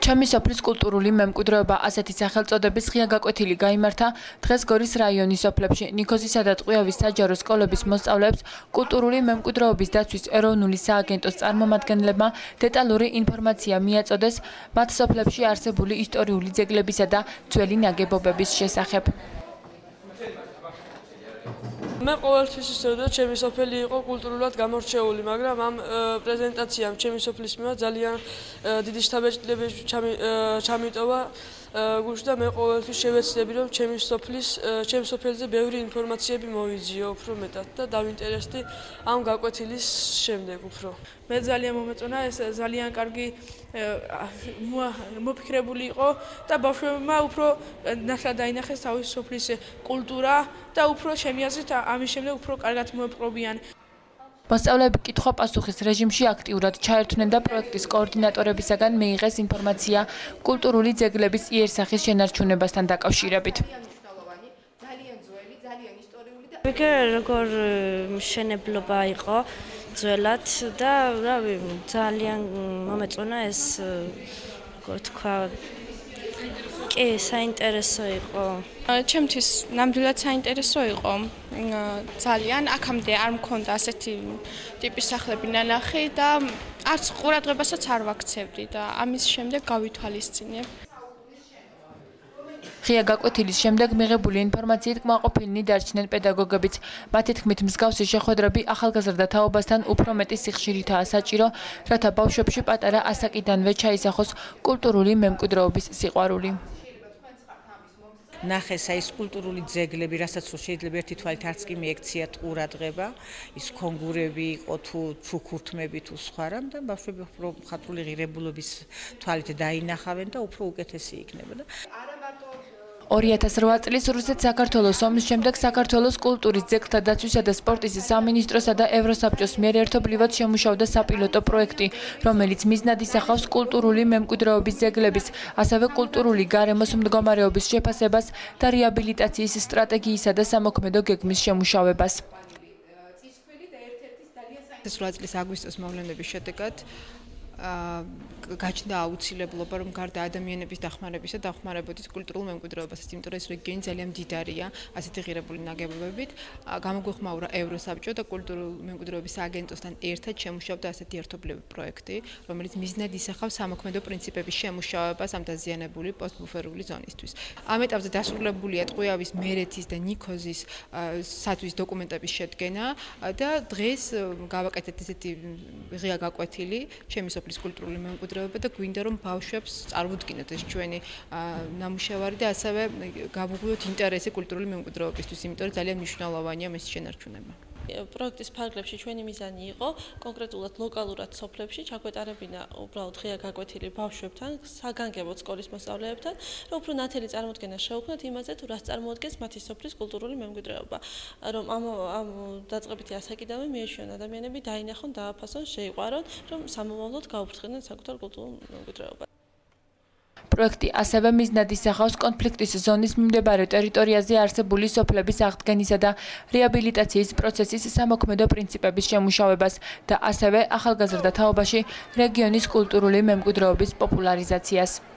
ჩემი სოფლის კულტურული მემკვიდრეობა ასეთი სახელწოდების ღია გაკვეთილი გაიმართა დღეს გორის რაიონის სოფლებში. ნიქოზისა და ტყვიავის საჯარო სკოლების მოსწავლეებს კულტურული მემკვიდრეობის დაცვის ეროვნული სააგენტოს წარმომადგენლებმა დეტალური ინფორმაცია მიაწოდეს მათ სოფლებში არსებული ისტორიული ძეგლებისა და ძველი ნაგებობების შესახებ. მე ყოველთვის ისწორდა ჩემი სოფელი იყო კულტურულად გამორჩეული, მაგრამ ამ პრეზენტაციამ ჩემი სოფლის მიმართ ძალიან დიდი შთაბეჭდილება ჩამიტოვა გუშინ და მე ყოველთვის შევეცდები რომ ჩემი სოფელზე ბევრი ინფორმაციები მოვიძიო უფრო მეტად და დავინტერესდი ამ გაკვეთილის შემდეგ უფრო. მე ძალიან მომეწონა ეს ძალიან კარგი მოფიქრებული იყო და ბავშვებმა უფრო ნახლა დაინახეს თავის სოფლის კულტურა და უფრო ჩემი აზრით ამის შემდეგ უფრო კარგად მოეპყრობიან. მოსწავლეები კითხვა-პასუხის რეჟიმში აქტიურად ჩაერთვნენ და პროექტის კოორდინატორებისაგან მიიღეს ინფორმაცია კულტურული ძეგლების იერსახის შენარჩუნებასთან დაკავშირებით. როგორ მშენებლობა იყო ძველად და ძალიან მომეწონა ეს როგორ თქვა კი საინტერესო იყო. ჩემთვის ნამდვილად საინტერესო იყო. ძალიან აქამდე არ მქონდა ასეთი ტიპის სახლები ნანახი და არც ყურადღებასაც არ ვაქცევდი და ამის შემდეგ გავითვალისწინებ. ღია გაკვეთილის შემდეგ მიღებული ინფორმაციით კმაყოფილნი დარჩნენ პედაგოგებიც. მათი თქმით, მსგავსი შეხვედრები ახალგაზრდა თაობასთან უფრო მეტი სიხშირითაა საჭირო, რათა ბავშვებში პატარა ასაკიდანვე ჩაისახოს კულტურული მემკვიდრეობის სიყვარული. ნახეს ის კულტურული ძეგლები, რასაც შეიძლება ერთი თვალით არც კი მიექციათ ყურადღება, ის კონგურები იყო თუ ჩუქურთმები თუ სხვა რამ და ბავშვები უფრო მხატვრული ღირებულობის თვალით დაინახავენ და უფრო უკეთესი იქნებოდა. 2008 წლის რუსეთ-საქართველოს ომის შემდეგ საქართველოს კულტურის ძეგლთა დაცვისა და სპორტის სამინისტროსა და ევროსაბჭოს მიერ ერთობლივად შემუშავდა საპილოტო პროექტი, რომელიც მიზნად ისახავს კულტურული მემკვიდრეობის ძეგლების, ასევე კულტურული გარემოს მდგომარეობის შეფასებას და რეაბილიტაციის სტრატეგიისა და სამოქმედო გეგმის შემუშავებას. 8 წლის აგვისტოს მოვლენების შედეგად გაჩნდა აუცილებლობა რომ გარდა ადამიანების დახმარებისა დახმარებოდით კულტურულ მემკვიდრეობასაც, იმიტომ რომ ეს რეგიონი ძალიან მდიდარია ასეთი ღირებული ნაგებობებით. გამოგვეხმაურა ევროსაბჭო და კულტურულ მემკვიდრეობის აგენტოსთან ერთად შემუშავდა ასეთი ერთობლივი პროექტი, რომელიც მიზნად ისახავს სამოქმედო პრინციპების შემუშავებას ამ დაზიანებული პოსტბუფერული ზონისთვის. ამ ეტაპზე დასრულებულია ტყვიავის, მერეთის და ნიქოზის სათვის დოკუმენტების შედგენა და დღეს გავაკეთეთ ესეთი ღია გაკვეთილი ჩემი სოფლის კულტურული მემკვიდრეობა და გვინდა რომ ბავშვებს წარმოვიდგინოთ ეს ჩვენი ნამუშევარი და ასევე გავუღვიოთ ინტერესი კულტურული მემკვიდრეობისთვის, იმიტომ რომ ძალიან მნიშვნელოვანია მის შენარჩუნება. პროექტის ფარგლებში ჩვენი მიზანი იყო კონკრეტულად ლოკალურად სოფლებში ჩაგვეტარებინა უბრალოდ ღია გაკვეთილი ბავშვებთან, საგანგებოდ სკოლის მოსწავლეებთან, რომ უფრო ნათელი წარმოდგენა შეუქმნათ იმაზე, თუ რას წარმოადგენს მათი სოფლის კულტურული მემკვიდრეობა, რომ ამ დაწყებითი ასაკიდანვე მიეშვიან ადამიანები დაინახონ, დააფასონ, შეიყვარონ, რომ სამომავლოდ გაუფრთხილდნენ საკუთარ კულტურულ მემკვიდრეობას. პროექტი ასევე მიზნად ისახავს კონფლიქტის ზონის მიმდებარე ტერიტორიაზე არსებული სოფლების აღდგენისა და რეაბილიტაციის პროცესის სამოქმედო პრინციპების შემუშავებას და ასევე ახალგაზრდა თაობაში რეგიონის კულტურული მემკვიდრეობის პოპულარიზაციას.